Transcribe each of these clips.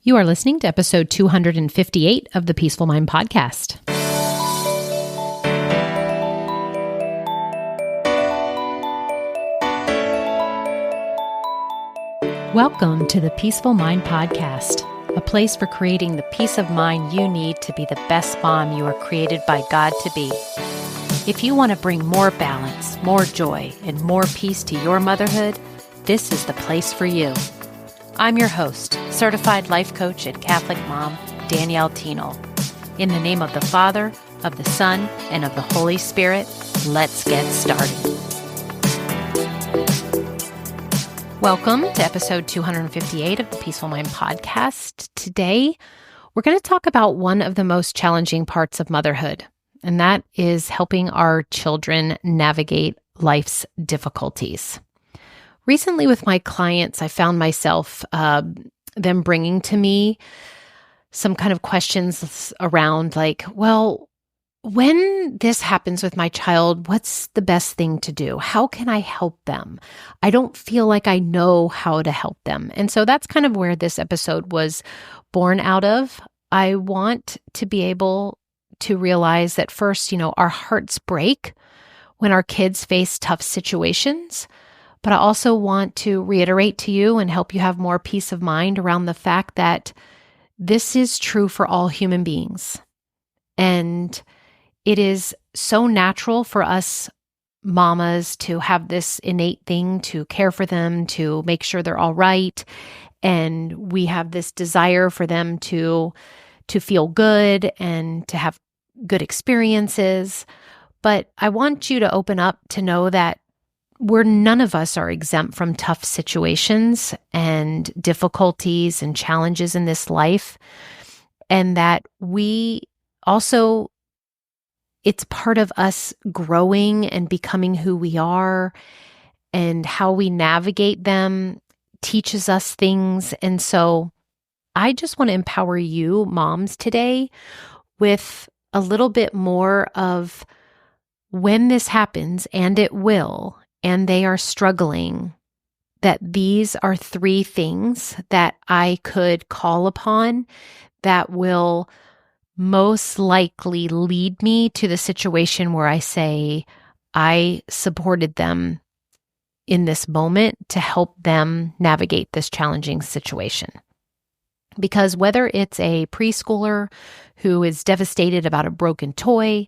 You are listening to episode 258 of the Peaceful Mind Podcast. Welcome to the Peaceful Mind Podcast, a place for creating the peace of mind you need to be the best mom you are created by God to be. If you want to bring more balance, more joy, and more peace to your motherhood, this is the place for you. I'm your host, certified life coach and Catholic mom, Danielle Tino. In the name of the Father, of the Son, and of the Holy Spirit, let's get started. Welcome to episode 258 of the Peaceful Mind Podcast. Today, we're going to talk about one of the most challenging parts of motherhood, and that is helping our children navigate life's difficulties. Recently with my clients, I found myself them bringing to me some kind of questions around like, well, when this happens with my child, what's the best thing to do? How can I help them? I don't feel like I know how to help them. And so that's kind of where this episode was born out of. I want to be able to realize that first, our hearts break when our kids face tough situations. But I also want to reiterate to you and help you have more peace of mind around the fact that this is true for all human beings. And it is so natural for us mamas to have this innate thing to care for them, to make sure they're all right. And we have this desire for them to feel good and to have good experiences. But I want you to open up to know that none of us are exempt from tough situations and difficulties and challenges in this life. And that it's part of us growing and becoming who we are, and how we navigate them teaches us things. And so I just want to empower you moms today with a little bit more of when this happens, and it will, and they are struggling, that these are three things that I could call upon that will most likely lead me to the situation where I say I supported them in this moment to help them navigate this challenging situation. Because whether it's a preschooler who is devastated about a broken toy,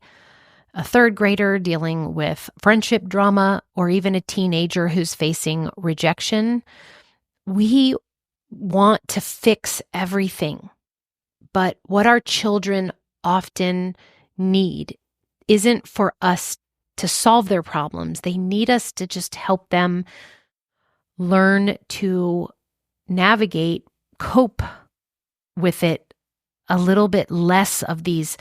a third grader dealing with friendship drama, or even a teenager who's facing rejection, we want to fix everything. But what our children often need isn't for us to solve their problems. They need us to just help them learn to navigate, cope with it a little bit less of these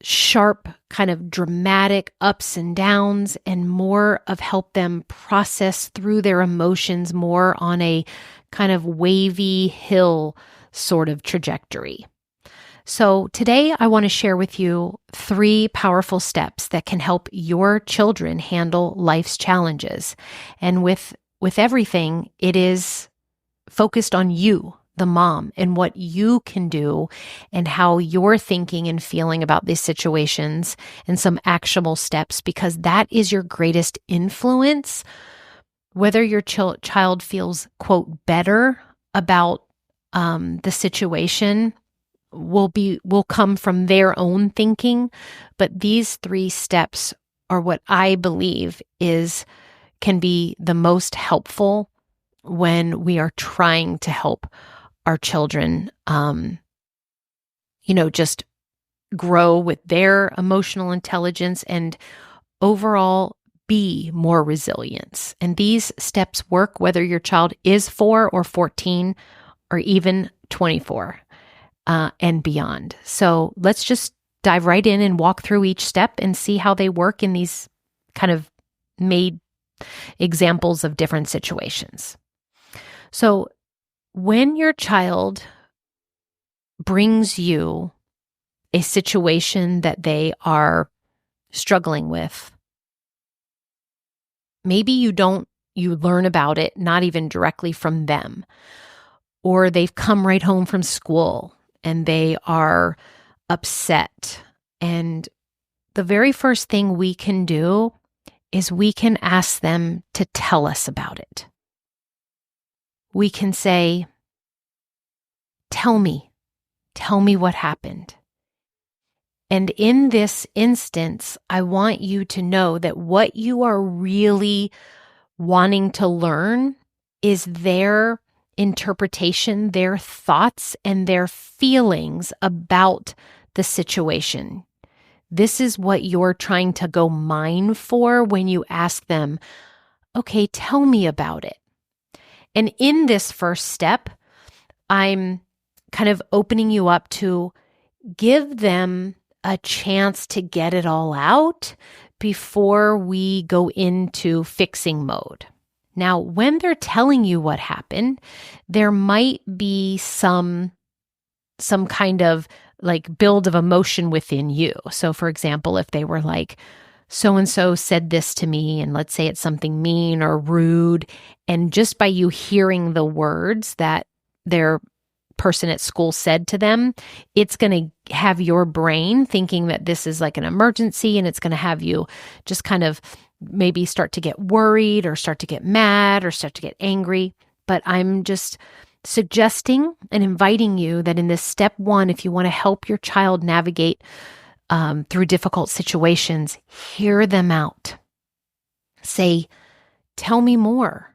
sharp, kind of dramatic ups and downs, and more of help them process through their emotions more on a kind of wavy hill sort of trajectory. So today I want to share with you 3 powerful steps that can help your children handle life's challenges. And with everything, it is focused on you, the mom, and what you can do and how you're thinking and feeling about these situations, and some actionable steps, because that is your greatest influence. Whether your child feels, quote, better about the situation will come from their own thinking. But these 3 steps are what I believe can be the most helpful when we are trying to help our children, just grow with their emotional intelligence and overall be more resilient. And these steps work whether your child is 4 or 14 or even 24 and beyond. So let's just dive right in and walk through each step and see how they work in these kind of made examples of different situations. So when your child brings you a situation that they are struggling with, maybe you learn about it, not even directly from them, or they've come right home from school and they are upset. And the very first thing we can do is we can ask them to tell us about it. We can say, tell me what happened. And in this instance, I want you to know that what you are really wanting to learn is their interpretation, their thoughts, and their feelings about the situation. This is what you're trying to go mine for when you ask them, okay, tell me about it. And in this first step, I'm kind of opening you up to give them a chance to get it all out before we go into fixing mode. Now, when they're telling you what happened, there might be some kind of like build of emotion within you. So for example, if they were like, so-and-so said this to me, and let's say it's something mean or rude, and just by you hearing the words that their person at school said to them, it's going to have your brain thinking that this is like an emergency, and it's going to have you just kind of maybe start to get worried or start to get mad or start to get angry. But I'm just suggesting and inviting you that in this step one, if you want to help your child navigate through difficult situations, hear them out. Say, tell me more,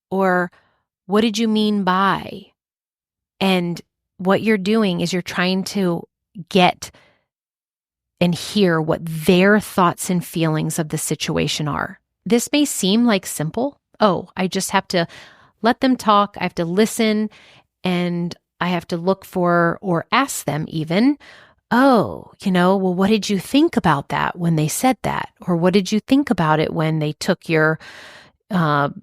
or what did you mean by? And what you're doing is you're trying to get and hear what their thoughts and feelings of the situation are. This may seem like simple. Oh, I just have to let them talk. I have to listen, and I have to look for or ask them even, oh, well, what did you think about that when they said that? Or what did you think about it when they took your backpack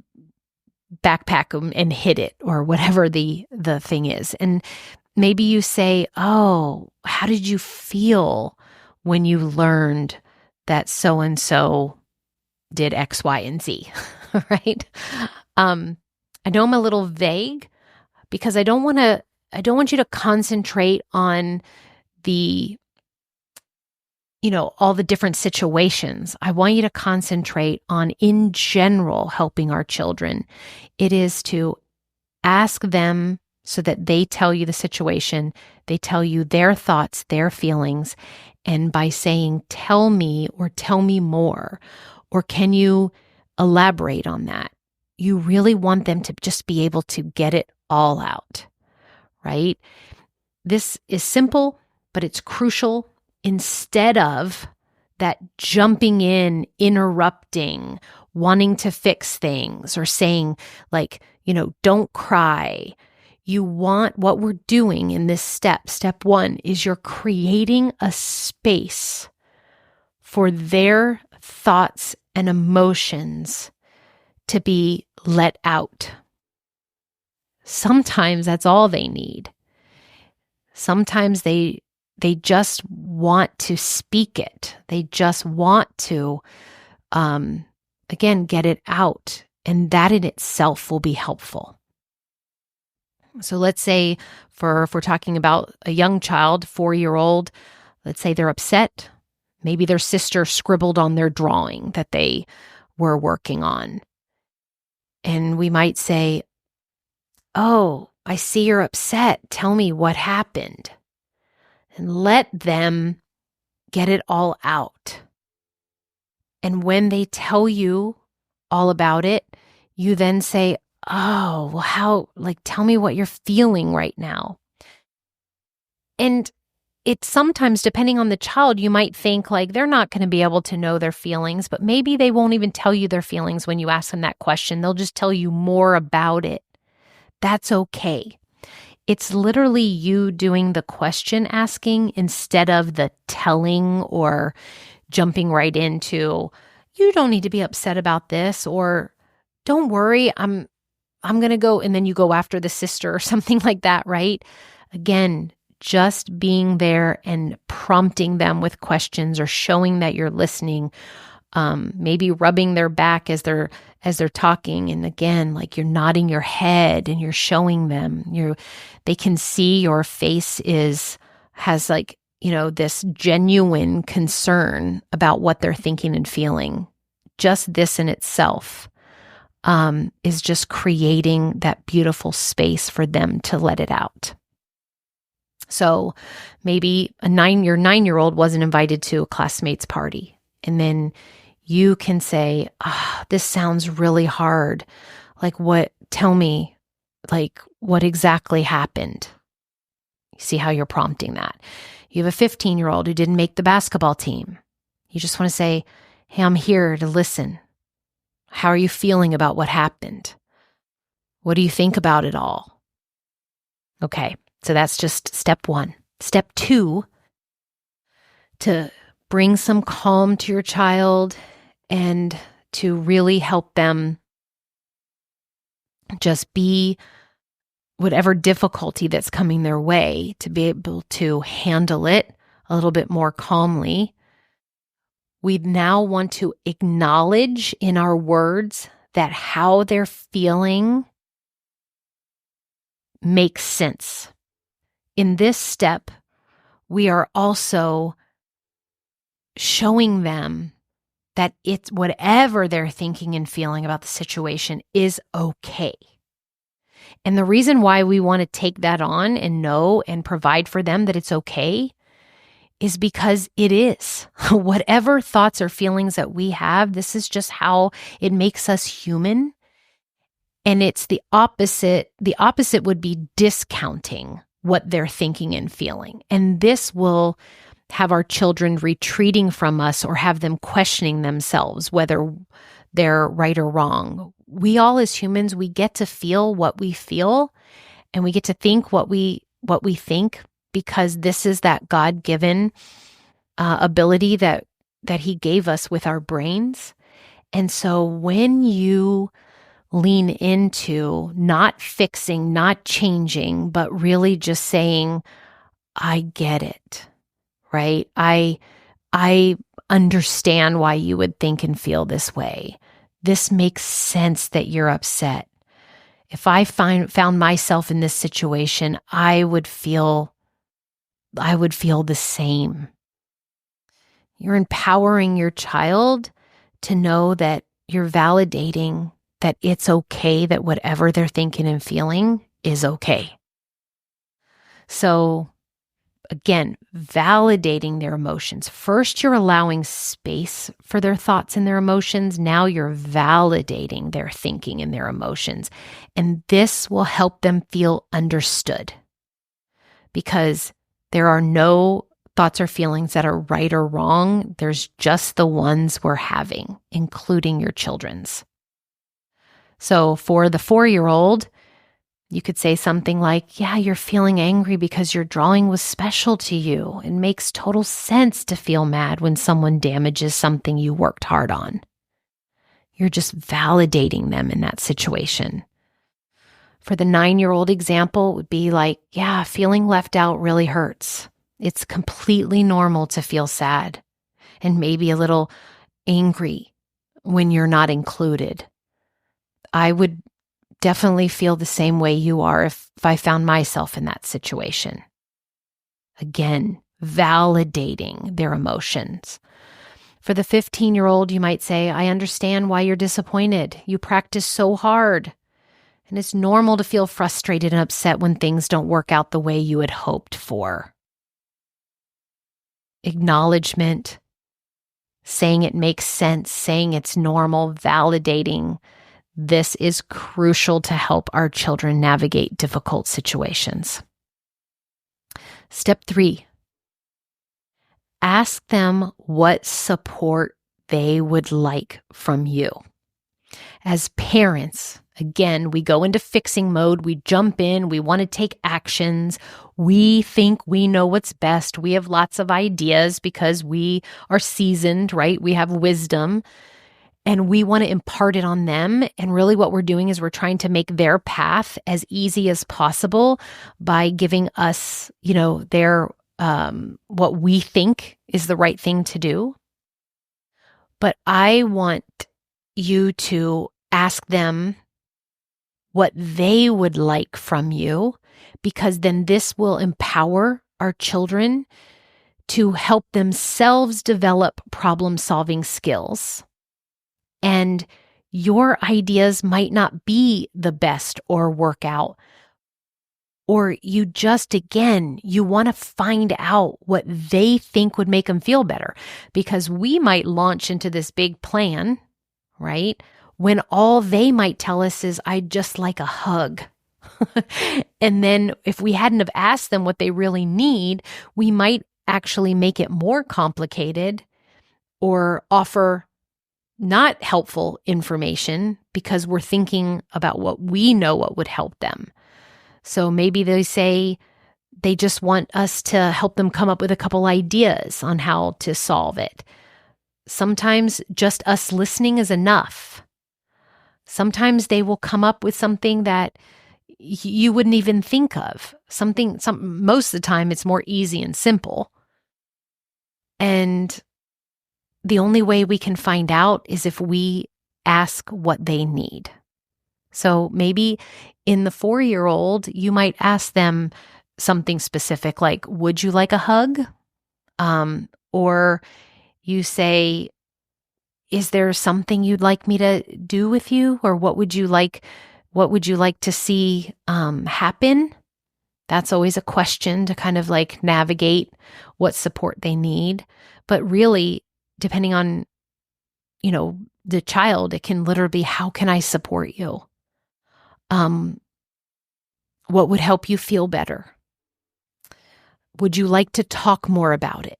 and hid it, or whatever the thing is? And maybe you say, oh, how did you feel when you learned that so-and-so did X, Y, and Z, right? I know I'm a little vague because I don't want you to concentrate on the, all the different situations. I want you to concentrate on, in general, helping our children. It is to ask them so that they tell you the situation, they tell you their thoughts, their feelings, and by saying, tell me, or tell me more, or can you elaborate on that? You really want them to just be able to get it all out, right? This is simple, but it's crucial. Instead of that jumping in, interrupting, wanting to fix things, or saying like, don't cry. What we're doing in this step one, is you're creating a space for their thoughts and emotions to be let out. Sometimes that's all they need. Sometimes they just want to speak it. They just want to, again, get it out. And that in itself will be helpful. So let's say if we're talking about a young child, 4-year-old, let's say they're upset. Maybe their sister scribbled on their drawing that they were working on. And we might say, oh, I see you're upset. Tell me what happened. And let them get it all out. And when they tell you all about it, you then say, oh, well, tell me what you're feeling right now. And it's sometimes, depending on the child, you might think like they're not going to be able to know their feelings, but maybe they won't even tell you their feelings when you ask them that question. They'll just tell you more about it. That's okay. It's literally you doing the question asking instead of the telling or jumping right into, you don't need to be upset about this, or don't worry, I'm going to go, and then you go after the sister or something like that, right? Again, just being there and prompting them with questions or showing that you're listening, maybe rubbing their back as they're as they're talking. And again, like you're nodding your head and you're showing them, they can see your face has like, this genuine concern about what they're thinking and feeling. Just this in itself is just creating that beautiful space for them to let it out. So maybe your 9-year-old wasn't invited to a classmate's party. And then you can say, this sounds really hard. Like tell me, like what exactly happened? You see how you're prompting that. You have a 15-year-old who didn't make the basketball team. You just want to say, hey, I'm here to listen. How are you feeling about what happened? What do you think about it all? Okay, so that's just step 1. Step 2, to bring some calm to your child and to really help them just be whatever difficulty that's coming their way, to be able to handle it a little bit more calmly. We now want to acknowledge in our words that how they're feeling makes sense. In this step, we are also showing them that it's whatever they're thinking and feeling about the situation is okay. And the reason why we want to take that on and know and provide for them that it's okay is because it is. Whatever thoughts or feelings that we have, this is just how it makes us human. And it's the opposite. The opposite would be discounting what they're thinking and feeling. And this will have our children retreating from us or have them questioning themselves, whether they're right or wrong. We all as humans, we get to feel what we feel and we get to think what we think, because this is that God-given ability that he gave us with our brains. And so when you lean into not fixing, not changing, but really just saying, I get it, right? I understand why you would think and feel this way. This makes sense that you're upset. If I found myself in this situation, I would feel the same. You're empowering your child to know that you're validating that it's okay, that whatever they're thinking and feeling is okay. So again, validating their emotions. First, you're allowing space for their thoughts and their emotions. Now you're validating their thinking and their emotions. And this will help them feel understood, because there are no thoughts or feelings that are right or wrong. There's just the ones we're having, including your children's. So for the 4-year-old, you could say something like, yeah, you're feeling angry because your drawing was special to you. It makes total sense to feel mad when someone damages something you worked hard on. You're just validating them in that situation. For the 9-year-old example, it would be like, yeah, feeling left out really hurts. It's completely normal to feel sad and maybe a little angry when you're not included. I would definitely feel the same way you are if I found myself in that situation. Again, validating their emotions. For the 15-year-old, you might say, I understand why you're disappointed. You practice so hard. And it's normal to feel frustrated and upset when things don't work out the way you had hoped for. Acknowledgement, saying it makes sense, saying it's normal, validating. This is crucial to help our children navigate difficult situations. Step 3, ask them what support they would like from you. As parents, again, we go into fixing mode. We jump in. We want to take actions. We think we know what's best. We have lots of ideas because we are seasoned, right? We have wisdom. And we want to impart it on them. And really what we're doing is we're trying to make their path as easy as possible by giving us, their what we think is the right thing to do. But I want you to ask them what they would like from you, because then this will empower our children to help themselves develop problem-solving skills. And your ideas might not be the best or work out, or you just, again, you want to find out what they think would make them feel better, because we might launch into this big plan, right? When all they might tell us is, I'd just like a hug. And then if we hadn't have asked them what they really need, we might actually make it more complicated or offer not helpful information because we're thinking about what we know what would help them. So maybe they say they just want us to help them come up with a couple ideas on how to solve it. Sometimes just us listening is enough. Sometimes they will come up with something that you wouldn't even think of. Most of the time it's more easy and simple. And the only way we can find out is if we ask what they need. So maybe in the 4-year-old, you might ask them something specific, like, would you like a hug? Or you say, is there something you'd like me to do with you? Or what would you like to see happen? That's always a question to kind of like navigate what support they need. But really, depending on, the child, it can literally be, how can I support you? What would help you feel better? Would you like to talk more about it?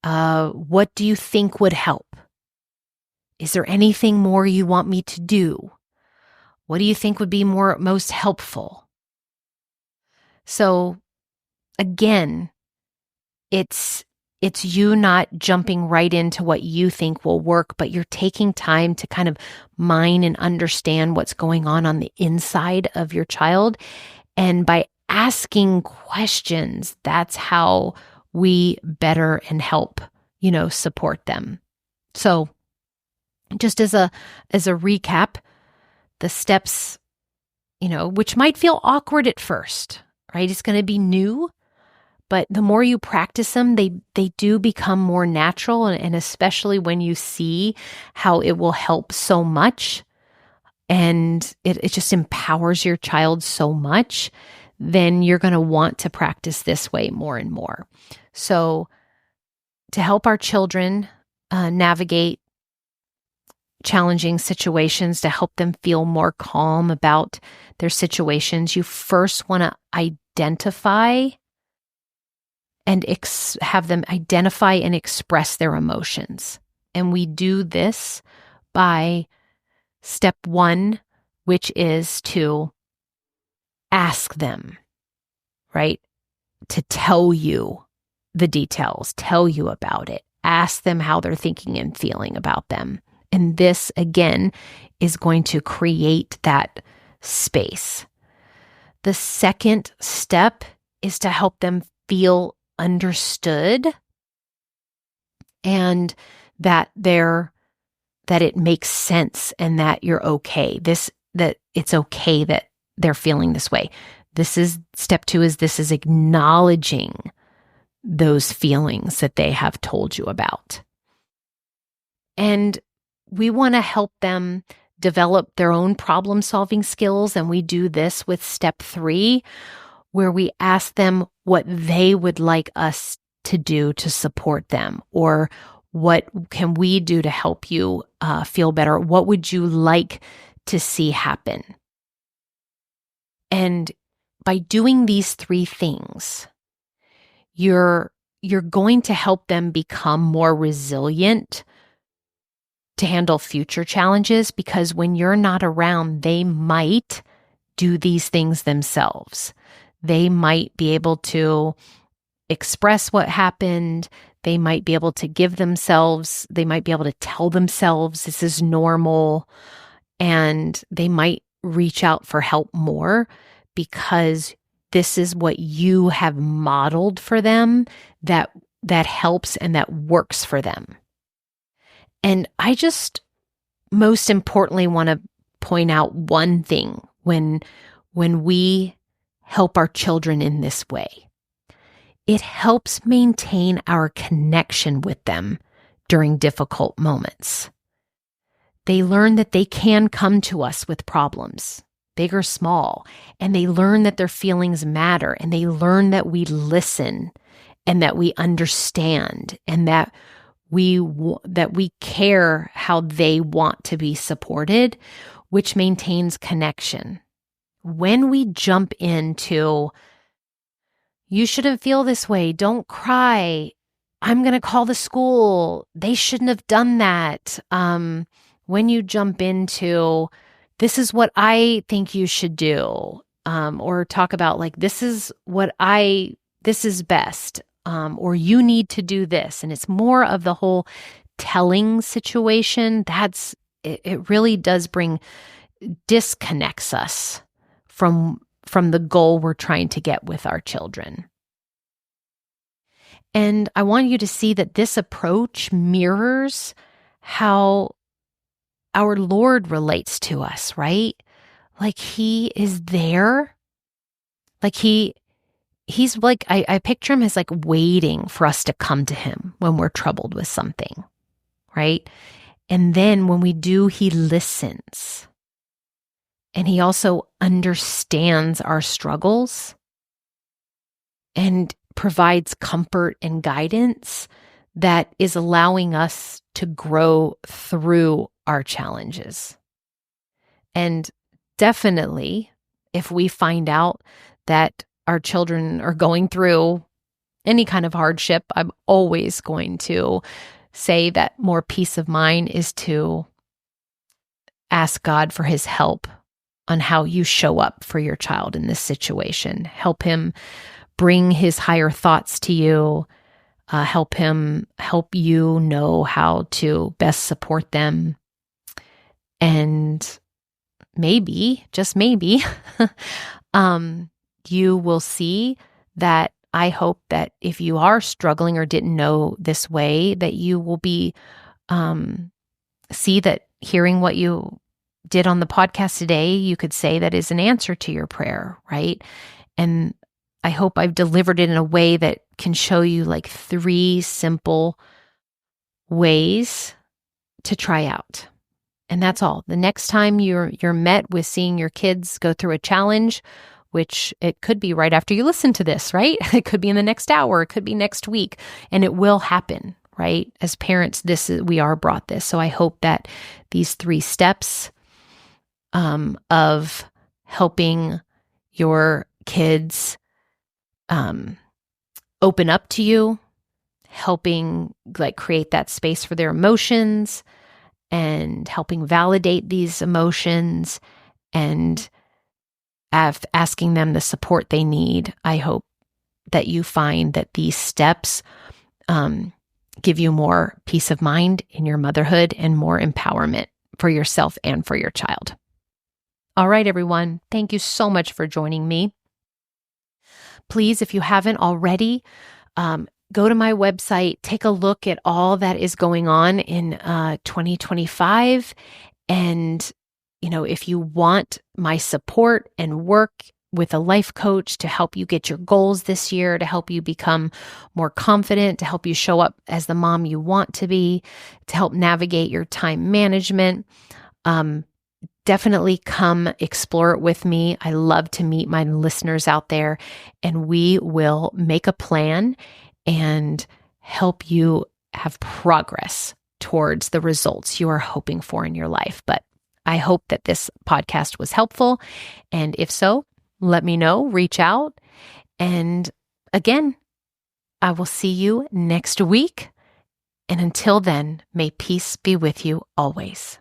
What do you think would help? Is there anything more you want me to do? What do you think would be most helpful? So again, it's you not jumping right into what you think will work, but you're taking time to kind of mine and understand what's going on the inside of your child. And by asking questions, that's how we better and help, support them. So just as a recap, the steps, which might feel awkward at first, right? It's going to be new. But the more you practice them, they do become more natural. And especially when you see how it will help so much and it just empowers your child so much, then you're going to want to practice this way more and more. So to help our children navigate challenging situations, to help them feel more calm about their situations, you first want to identify and have them identify and express their emotions. And we do this by step 1, which is to ask them, right? To tell you the details, tell you about it. Ask them how they're thinking and feeling about them. And this, again, is going to create that space. The second step is to help them feel understood and that it makes sense and that you're okay. That it's okay that they're feeling this way. Step 2 is acknowledging those feelings that they have told you about. And we want to help them develop their own problem-solving skills, and we do this with step 3, where we ask them what they would like us to do to support them, or what can we do to help you feel better? What would you like to see happen? And by doing these 3 things, you're going to help them become more resilient to handle future challenges, because when you're not around, they might do these things themselves. They might be able to express what happened. They might be able to they might be able to tell themselves this is normal, and they might reach out for help more because this is what you have modeled for them that helps and that works for them. And I just most importantly want to point out one thing when we help our children in this way. It helps maintain our connection with them during difficult moments. They learn that they can come to us with problems, big or small, and they learn that their feelings matter, and they learn that we listen and that we understand and that we care how they want to be supported, which maintains connection. When we jump into, you shouldn't feel this way, don't cry, I'm going to call the school, they shouldn't have done that. When you jump into, this is what I think you should do, or talk about like, this is best, or you need to do this. And it's more of the whole telling situation. It really does disconnects us from the goal we're trying to get with our children. And I want you to see that this approach mirrors how our Lord relates to us, right? Like he is there. Like he's like, I picture him as like waiting for us to come to him when we're troubled with something, right? And then when we do, he listens. And he also understands our struggles and provides comfort and guidance that is allowing us to grow through our challenges. And definitely, if we find out that our children are going through any kind of hardship, I'm always going to say that more peace of mind is to ask God for his help on how you show up for your child in this situation. Help him bring his higher thoughts to you. Help you know how to best support them. And maybe, just maybe, you will see that. I hope that if you are struggling or didn't know this way, that you will see that hearing what you did on the podcast today, you could say that is an answer to your prayer, right? And I hope I've delivered it in a way that can show you like 3 simple ways to try out. And that's all. The next time you're met with seeing your kids go through a challenge, which it could be right after you listen to this, right? It could be in the next hour, it could be next week, and it will happen, right? As parents, we are brought this. So I hope that these 3 steps of helping your kids open up to you, helping like create that space for their emotions, and helping validate these emotions, and asking them the support they need. I hope that you find that these steps give you more peace of mind in your motherhood and more empowerment for yourself and for your child. All right, everyone. Thank you so much for joining me. Please, if you haven't already, go to my website, take a look at all that is going on in 2025. And, if you want my support and work with a life coach to help you get your goals this year, to help you become more confident, to help you show up as the mom you want to be, to help navigate your time management, definitely come explore it with me. I love to meet my listeners out there, and we will make a plan and help you have progress towards the results you are hoping for in your life. But I hope that this podcast was helpful. And if so, let me know, reach out. And again, I will see you next week. And until then, may peace be with you always.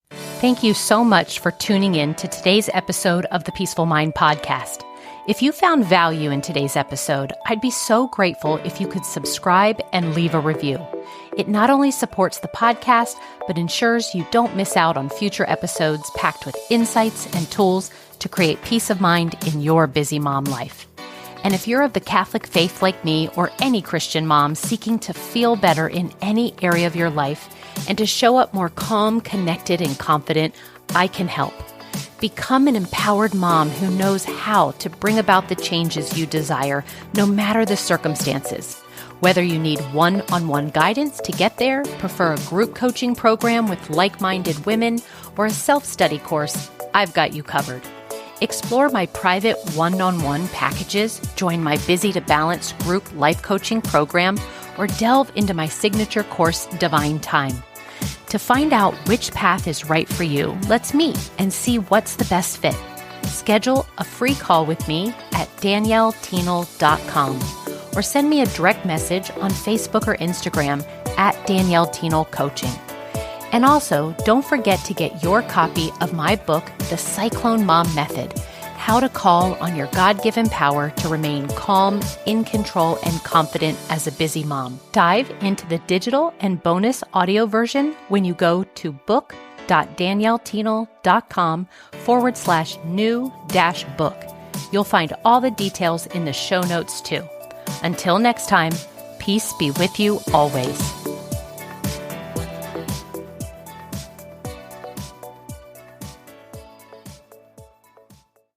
Thank you so much for tuning in to today's episode of the Peaceful Mind Podcast. If you found value in today's episode, I'd be so grateful if you could subscribe and leave a review. It not only supports the podcast, but ensures you don't miss out on future episodes packed with insights and tools to create peace of mind in your busy mom life. And if you're of the Catholic faith like me, or any Christian mom seeking to feel better in any area of your life, And to show up more calm, connected, and confident, I can help. Become an empowered mom who knows how to bring about the changes you desire, no matter the circumstances. Whether you need one-on-one guidance to get there, prefer a group coaching program with like-minded women, or a self-study course, I've got you covered. Explore my private one-on-one packages, join my Busy to Balance group life coaching program, or delve into my signature course, Divine Time. To find out which path is right for you, let's meet and see what's the best fit. Schedule a free call with me at danielletenoul.com or send me a direct message on Facebook or Instagram at Danielle Tenoul Coaching. And also, don't forget to get your copy of my book, The Cyclone Mom Method, How to Call on Your God-Given Power to Remain Calm, in Control, and Confident as a Busy Mom. Dive into the digital and bonus audio version when you go to book.danielletenoul.com/new-book. You'll find all the details in the show notes too. Until next time, peace be with you always.